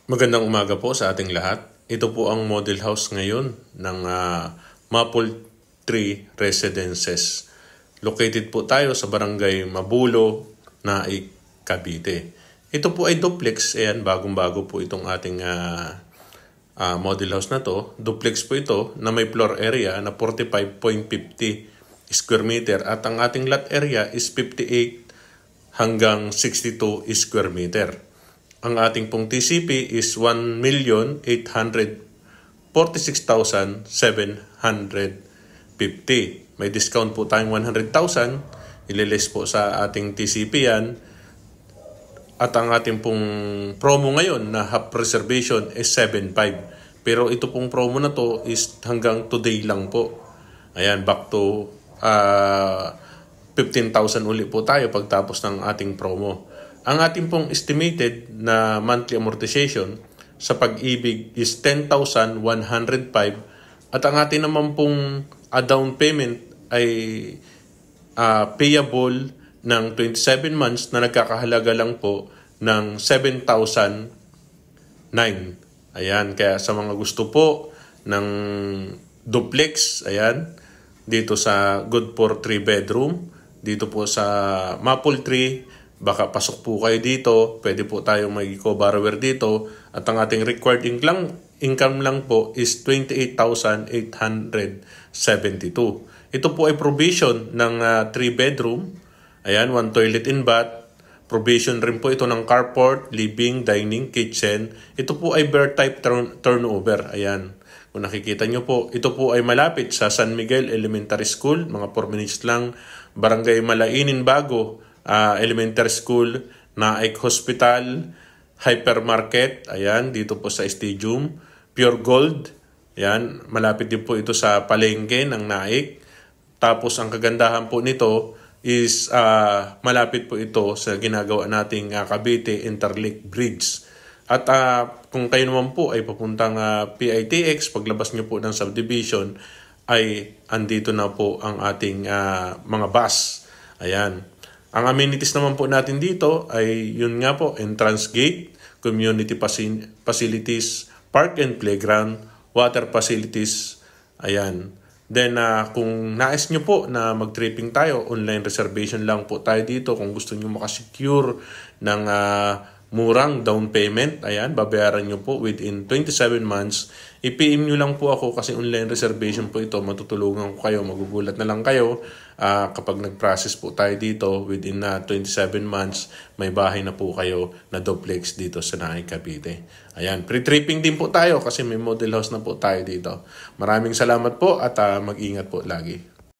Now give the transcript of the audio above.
Magandang umaga po sa ating lahat. Ito po ang model house ngayon ng Maple Tree Residences. Located po tayo sa barangay Mabulo, Naik, Cavite. Ito po ay duplex. Ayan, bagong-bago po itong ating model house na to. Duplex po ito na may floor area na 45.50 square meter at ang ating lot area is 58 hanggang 62 square meter. Ang ating pong TCP is 1,846,750. May discount po tayong 100,000. Ililist po sa ating TCP yan. At ang ating pong promo ngayon na half reservation is 7,500. Pero ito pong promo na to is hanggang today lang po. Ayan, back to 15,000 uli po tayo pagtapos ng ating promo. Ang ating pong estimated na monthly amortization sa Pag-ibig is 10,105 at ang ating naman pong down payment ay payable ng 27 months na nagkakahalaga lang po ng 7,009. Ayan, kaya sa mga gusto po ng duplex, ayan, dito sa good for 3 bedroom, dito po sa Maple Tree, baka pasok po kayo dito, pwede po tayong may co-borrower dito at ang ating required income lang po is 28,872. Ito po ay provision ng 3 bedroom, ayan, 1 toilet and bath, provision rin po ito ng carport, living, dining, kitchen. Ito po ay bare type turnover, ayan. Kung nakikita nyo po, ito po ay malapit sa San Miguel Elementary School, mga 4 minutes lang, Barangay Malainin Bago, Elementary School, Naik Hospital, Hypermarket, ayan, dito po sa Stadium, Pure Gold, ayan, malapit din po ito sa palengke ng Naik. Tapos ang kagandahan po nito is malapit po ito sa ginagawa nating Cavite Interlake Bridge. At kung kayo naman po ay papuntang PITX, paglabas nyo po ng subdivision, ay andito na po ang ating mga bus. Ayan. Ang amenities naman po natin dito ay yun nga po, entrance gate, community facilities, park and playground, water facilities, ayan. Then kung nais nyo po na mag-tripping tayo, online reservation lang po tayo dito. Kung gusto nyo makasecure ng murang down payment, ayan, babayaran nyo po within 27 months. I-PM nyo lang po ako kasi online reservation po ito. Matutulungan ko kayo, magugulat na lang kayo kapag nag-process po tayo dito within 27 months, may bahay na po kayo na duplex dito sa Naik, Cavite. Ayan, pre-tripping din po tayo kasi may model house na po tayo dito. Maraming salamat po at mag-ingat po lagi.